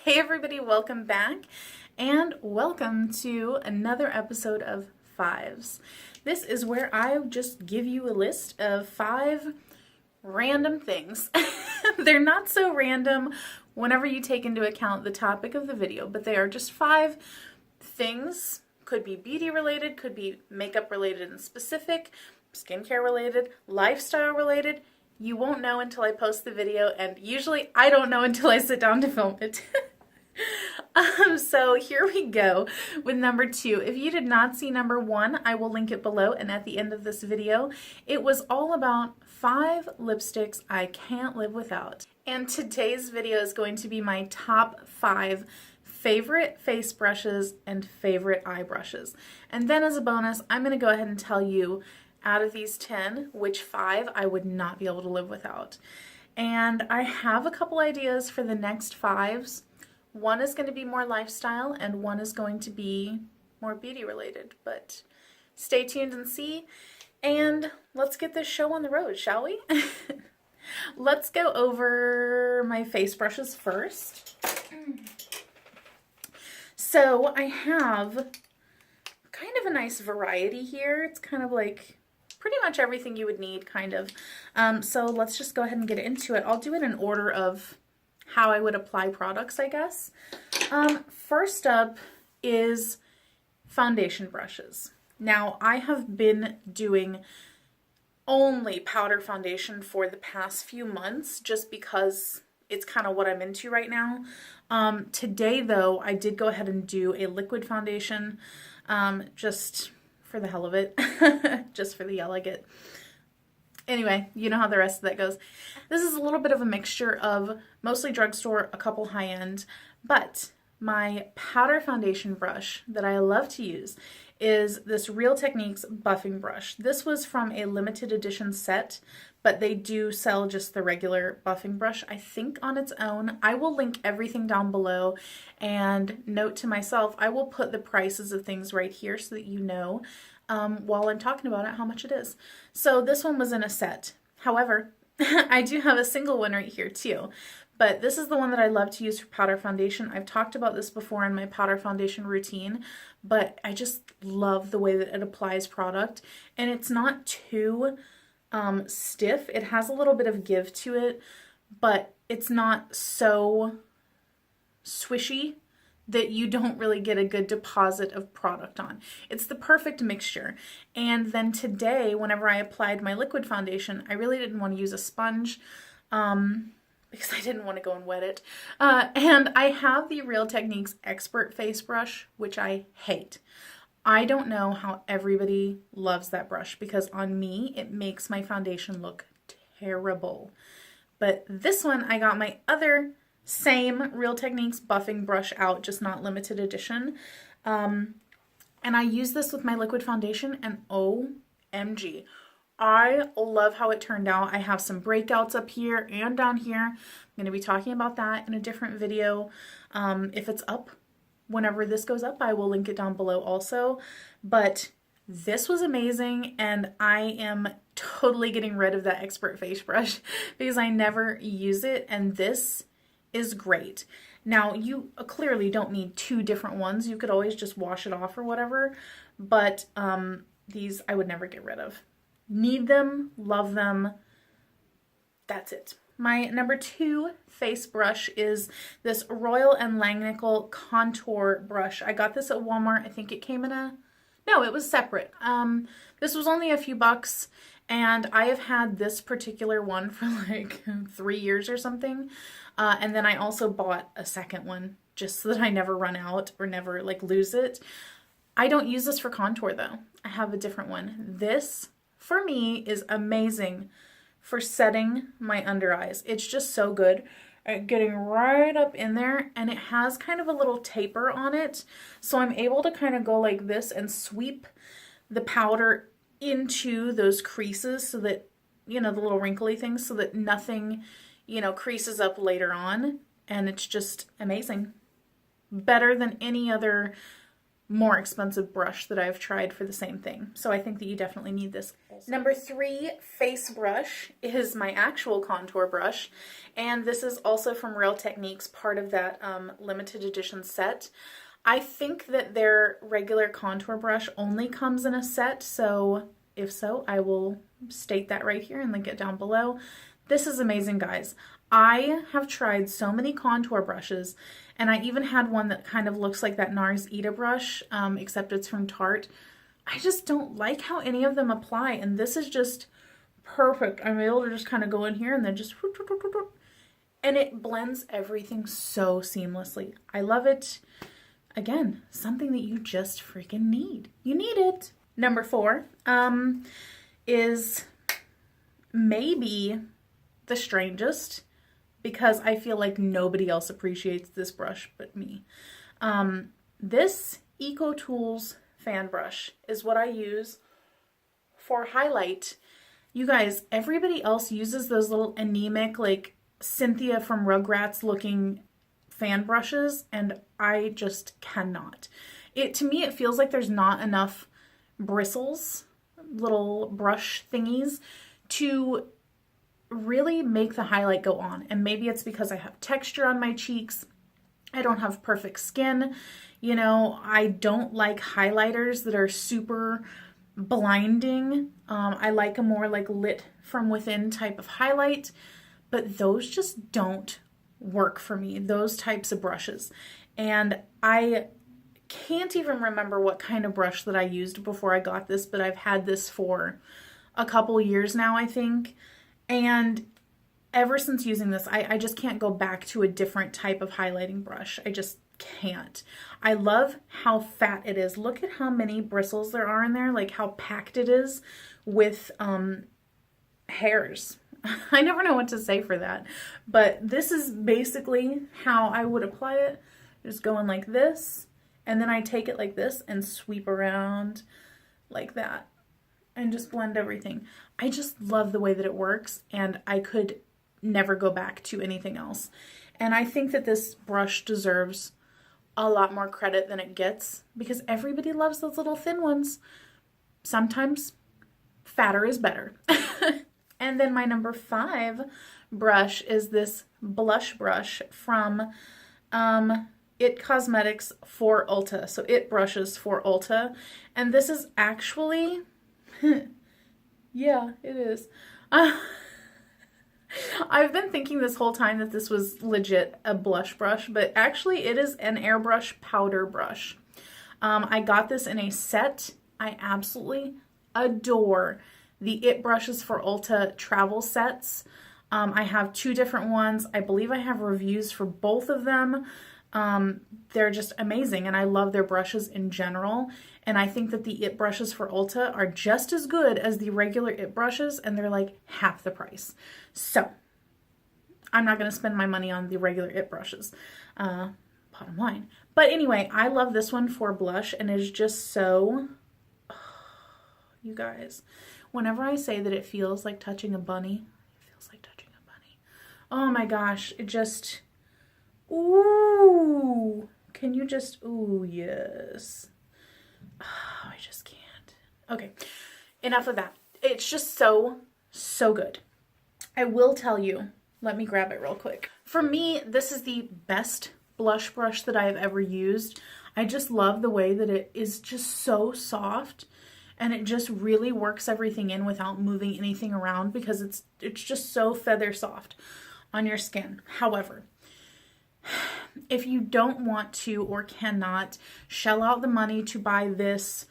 Hey everybody, welcome back and welcome to another episode of Fives. This is where I just give you a list of 5 random things. They're not so random whenever you take into account the topic of the video, but they are just 5 things. Could be beauty related, could be makeup related and specific, skincare related, lifestyle related. You won't know until I post the video, and usually I don't know until I sit down to film it. So here we go with number 2. If you did not see number 1, I will link it below and at the end of this video. It was all about 5 lipsticks I can't live without. And today's video is going to be my top 5 favorite face brushes and favorite eye brushes. And then as a bonus, I'm going to go ahead and tell you out of these 10, which 5 I would not be able to live without. And I have a couple ideas for the next 5s. One is going to be more lifestyle and one is going to be more beauty related, but stay tuned and see. And let's get this show on the road, shall we? Let's go over my face brushes first. So I have kind of a nice variety here. It's kind of like pretty much everything you would need, kind of. So let's just go ahead and get into it. I'll do it in order of how I would apply products, I guess. First up is foundation brushes. Now, I have been doing only powder foundation for the past few months just because it's kind of what I'm into right now. Today, though, I did go ahead and do a liquid foundation just for the hell of it, just for the yell I get. Anyway, you know how the rest of that goes. This is a little bit of a mixture of mostly drugstore, a couple high-end, but my powder foundation brush that I love to use is this Real Techniques buffing brush. This was from a limited edition set, but they do sell just the regular buffing brush, I think, on its own. I will link everything down below, and note to myself, I will put the prices of things right here so that you know while I'm talking about it how much it is. So this one was in a set. However, I do have a single one right here too. But this is the one that I love to use for powder foundation. I've talked about this before in my powder foundation routine, but I just love the way that it applies product. And it's not too stiff. It has a little bit of give to it, but it's not so swishy that you don't really get a good deposit of product on. It's the perfect mixture. And then today, whenever I applied my liquid foundation, I really didn't want to use a sponge because I didn't want to go and wet it. And I have the Real Techniques Expert Face Brush, which I hate. I don't know how everybody loves that brush because on me, it makes my foundation look terrible. But this one, I got my other same Real Techniques buffing brush out, just not limited edition. And I use this with my liquid foundation and OMG. I love how it turned out. I have some breakouts up here and down here. I'm going to be talking about that in a different video. If it's up, whenever this goes up, I will link it down below also. But this was amazing, and I am totally getting rid of that Expert Face Brush because I never use it, and this is great. Now, you clearly don't need 2 different ones. You could always just wash it off or whatever, but these I would never get rid of. Need them, love them, that's it. My number 2 face brush is this Royal & Langnickel contour brush. I got this at Walmart. I think it came in no, it was separate. This was only a few bucks, and I have had this particular one for like 3 years or something. And then I also bought a second one just so that I never run out or never like lose it. I don't use this for contour though. I have a different one. This for me is amazing for setting my under eyes. It's just so good at getting right up in there, and it has kind of a little taper on it. So I'm able to kind of go like this and sweep the powder into those creases so that, you know, the little wrinkly things, so that nothing, you know, creases up later on. And it's just amazing. Better than any other more expensive brush that I've tried for the same thing. So I think that you definitely need this. Number 3 face brush is my actual contour brush. And this is also from Real Techniques, part of that limited edition set. I think that their regular contour brush only comes in a set. So if so, I will state that right here and link it down below. This is amazing, guys. I have tried so many contour brushes, and I even had one that kind of looks like that NARS Ita brush, except it's from Tarte. I just don't like how any of them apply, and this is just perfect. I'm able to just kind of go in here and then just, and it blends everything so seamlessly. I love it. Again, something that you just freaking need. You need it. Number 4 is maybe the strangest, because I feel like nobody else appreciates this brush but me. This EcoTools fan brush is what I use for highlight. You guys, everybody else uses those little anemic, like Cynthia from Rugrats looking fan brushes, and I just cannot. To me, it feels like there's not enough bristles, little brush thingies, to really make the highlight go on. And maybe it's because I have texture on my cheeks. I don't have perfect skin. You know, I don't like highlighters that are super blinding. I like a more like lit from within type of highlight, but those just don't work for me, those types of brushes. And I can't even remember what kind of brush that I used before I got this, but I've had this for a couple years now, I think. And ever since using this, I just can't go back to a different type of highlighting brush. I just can't. I love how fat it is. Look at how many bristles there are in there, like how packed it is with hairs. I never know what to say for that. But this is basically how I would apply it. Just going like this, and then I take it like this and sweep around like that and just blend everything. I just love the way that it works, and I could never go back to anything else. And I think that this brush deserves a lot more credit than it gets, because everybody loves those little thin ones. Sometimes fatter is better. And then my number 5 brush is this blush brush from It Cosmetics for Ulta. So It brushes for Ulta. And this is actually, yeah, it is. I've been thinking this whole time that this was legit a blush brush, but actually it is an airbrush powder brush. I got this in a set. I absolutely adore the It Brushes for Ulta travel sets. I have 2 different ones. I believe I have reviews for both of them. They're just amazing, and I love their brushes in general. And I think that the It Brushes for Ulta are just as good as the regular It brushes, and they're like half the price. So I'm not going to spend my money on the regular It brushes, bottom line. But anyway, I love this one for blush, and it's just so, you guys, whenever I say that it feels like touching a bunny, it feels like touching a bunny. Oh my gosh, it just, ooh, can you just, ooh, yes. Oh, I just can't. Okay, enough of that. It's just so, so good. I will tell you, let me grab it real quick. For me, this is the best blush brush that I have ever used. I just love the way that it is just so soft, and it just really works everything in without moving anything around, because it's just so feather soft on your skin. However, if you don't want to or cannot shell out the money to buy this,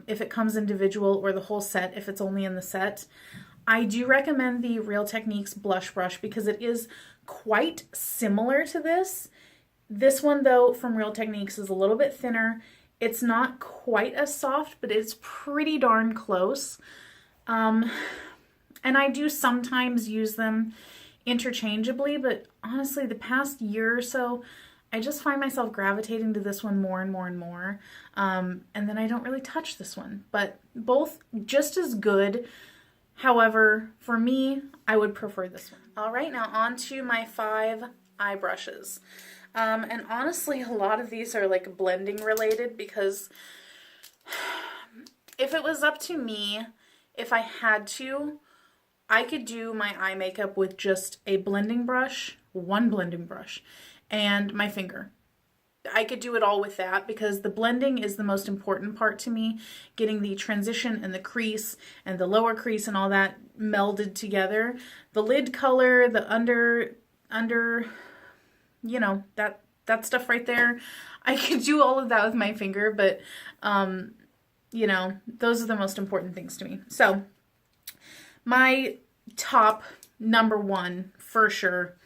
if it comes individual, or the whole set if it's only in the set, I do recommend the Real Techniques blush brush, because it is quite similar to this. This one, though, from Real Techniques is a little bit thinner. It's not quite as soft, but it's pretty darn close. And I do sometimes use them interchangeably, but honestly, the past year or so, I just find myself gravitating to this one more and more and more. And then I don't really touch this one, but both just as good. However, for me, I would prefer this one. All right, now on to my 5 eye brushes. And honestly, a lot of these are like blending related because if it was up to me, if I had to, I could do my eye makeup with just a blending brush, one blending brush, and my finger. I could do it all with that because the blending is the most important part to me. Getting the transition and the crease and the lower crease and all that melded together. The lid color, the under, you know, that stuff right there. I could do all of that with my finger, but, you know, those are the most important things to me. So my top number one for sure,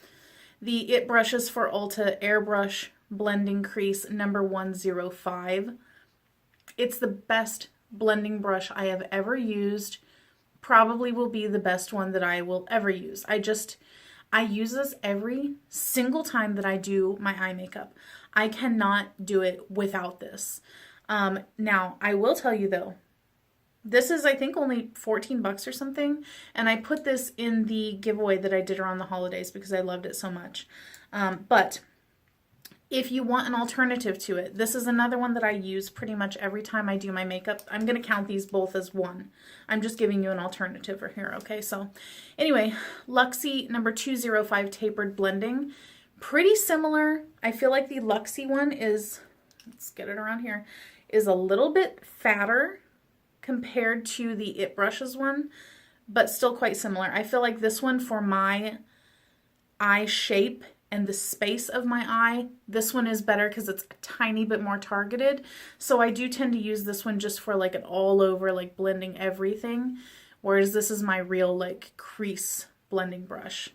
the It Brushes for Ulta Airbrush Blending Crease number 105. It's the best blending brush I have ever used. Probably will be the best one that I will ever use. I use this every single time that I do my eye makeup. I cannot do it without this. Now, I will tell you though, this is, I think, only 14 bucks or something. And I put this in the giveaway that I did around the holidays because I loved it so much. But if you want an alternative to it, this is another one that I use pretty much every time I do my makeup. I'm going to count these both as one. I'm just giving you an alternative for here, okay? So anyway, Luxie number 205 Tapered Blending. Pretty similar. I feel like the Luxie one is, let's get it around here, is a little bit fatter compared to the It Brushes one, but still quite similar. I feel like this one, for my eye shape and the space of my eye, this one is better because it's a tiny bit more targeted. So I do tend to use this one just for like an all over, like blending everything. Whereas this is my real like crease blending brush.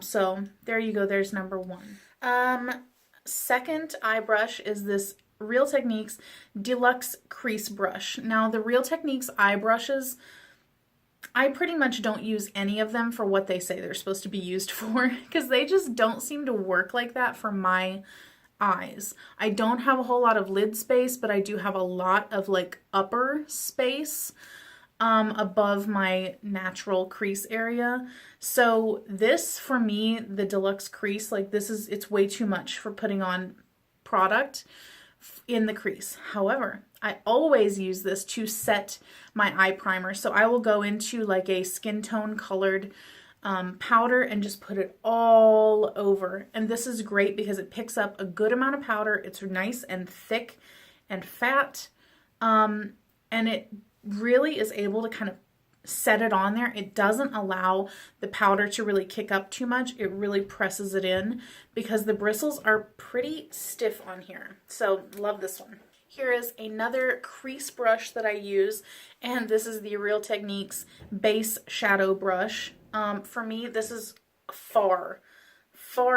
So there you go, there's number one. Second eye brush is this Real Techniques Deluxe Crease Brush. Now the Real Techniques eye brushes, I pretty much don't use any of them for what they say they're supposed to be used for because they just don't seem to work like that for my eyes. I don't have a whole lot of lid space, but I do have a lot of like upper space above my natural crease area. So this, for me, the Deluxe Crease, like this is, it's way too much for putting on product in the crease. However, I always use this to set my eye primer. So I will go into like a skin tone colored powder and just put it all over. And this is great because it picks up a good amount of powder. It's nice and thick and fat. And it really is able to kind of set it on there. It doesn't allow the powder to really kick up too much. It really presses it in because the bristles are pretty stiff on here. So love this one. Here is another crease brush that I use, and this is the Real Techniques Base Shadow Brush. For me, this is far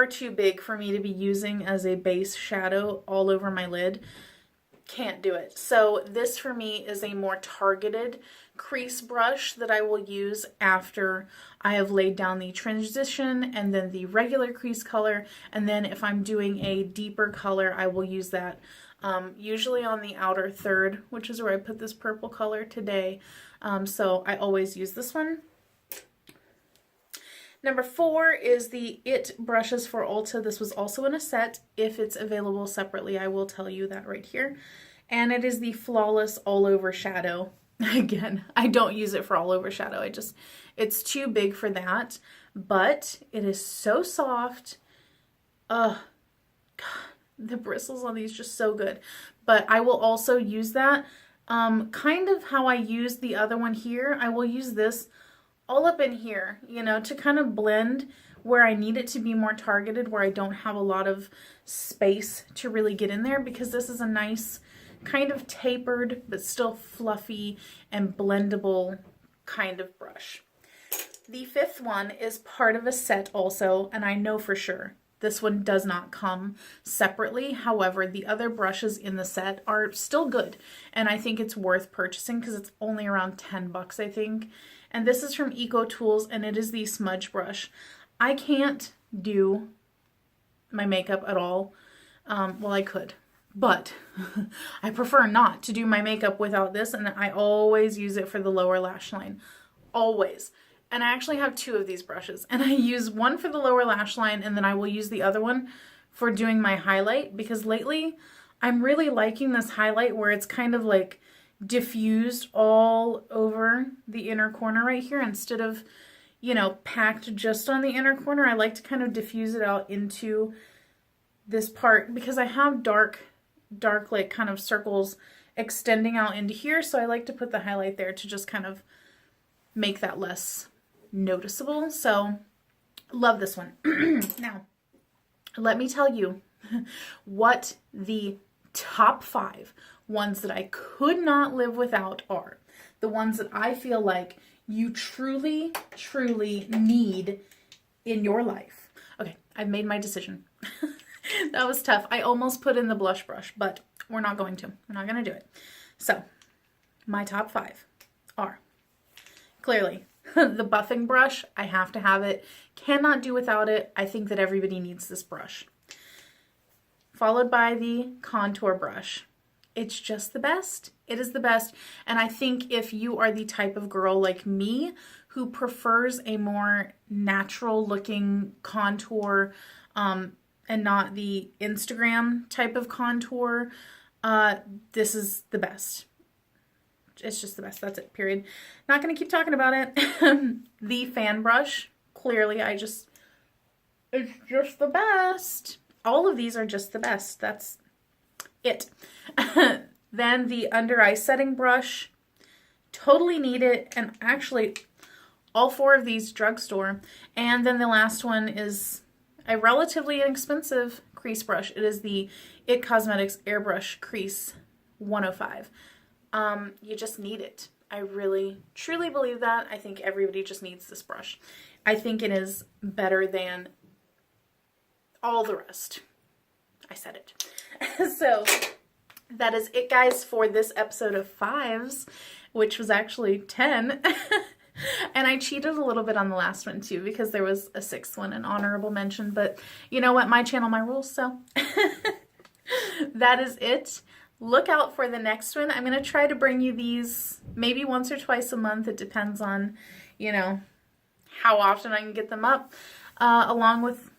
too big for me to be using as a base shadow all over my lid. Can't do it. So this for me is a more targeted crease brush that I will use after I have laid down the transition and then the regular crease color. And then if I'm doing a deeper color, I will use that usually on the outer third, which is where I put this purple color today. So I always use this one. Number 4 is the It Brushes for Ulta. This was also in a set. If it's available separately, I will tell you that right here. And it is the Flawless All Over Shadow. Again, I don't use it for all over shadow. It's too big for that, but it is so soft. God, the bristles on these just so good. But I will also use that kind of how I use the other one here. I will use this all up in here, you know, to kind of blend where I need it to be more targeted, where I don't have a lot of space to really get in there, because this is a nice kind of tapered but still fluffy and blendable kind of brush. The 5th one is part of a set also, and I know for sure this one does not come separately. However, the other brushes in the set are still good, and I think it's worth purchasing because it's only around 10 bucks, I think. And this is from Eco Tools, and it is the smudge brush. I can't do my makeup at all. Well, I could, but I prefer not to do my makeup without this, and I always use it for the lower lash line. Always. And I actually have 2 of these brushes, and I use one for the lower lash line, and then I will use the other one for doing my highlight, because lately I'm really liking this highlight where it's kind of like diffused all over the inner corner right here instead of, you know, packed just on the inner corner. I like to kind of diffuse it out into this part because I have dark like kind of circles extending out into here. So I like to put the highlight there to just kind of make that less noticeable. So love this one. Now, let me tell you what the top 5 ones that I could not live without are. The ones that I feel like you truly, truly need in your life. Okay, I've made my decision. That was tough. I almost put in the blush brush, but we're not going to. We're not going to do it. So, my top 5 are clearly the buffing brush. I have to have it. Cannot do without it. I think that everybody needs this brush. Followed by the contour brush. It's just the best. It is the best. And I think if you are the type of girl like me who prefers a more natural looking contour, and not the Instagram type of contour, this is the best. It's just the best. That's it, period. Not going to keep talking about it. The fan brush, clearly it's just the best. All of these are just the best. That's it. Then the under eye setting brush, totally need it. And actually, all 4 of these drugstore. And then the last one is a relatively inexpensive crease brush. It is the It Cosmetics Airbrush Crease 105. You just need it. I really, truly believe that. I think everybody just needs this brush. I think it is better than all the rest. I said it. So that is it, guys, for this episode of 5s, which was actually 10. And I cheated a little bit on the last one too, because there was a 6th one, an honorable mention, but you know what? My channel, my rules, so that is it. Look out for the next one. I'm going to try to bring you these maybe once or twice a month. It depends on, you know, how often I can get them up, along with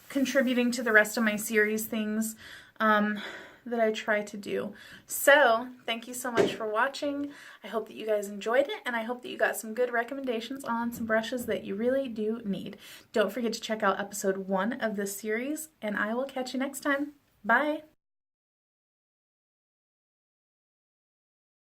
contributing to the rest of my series things that I try to do. So thank you so much for watching. I hope that you guys enjoyed it, and I hope that you got some good recommendations on some brushes that you really do need. Don't forget to check out episode 1 of this series, and I will catch you next time. Bye!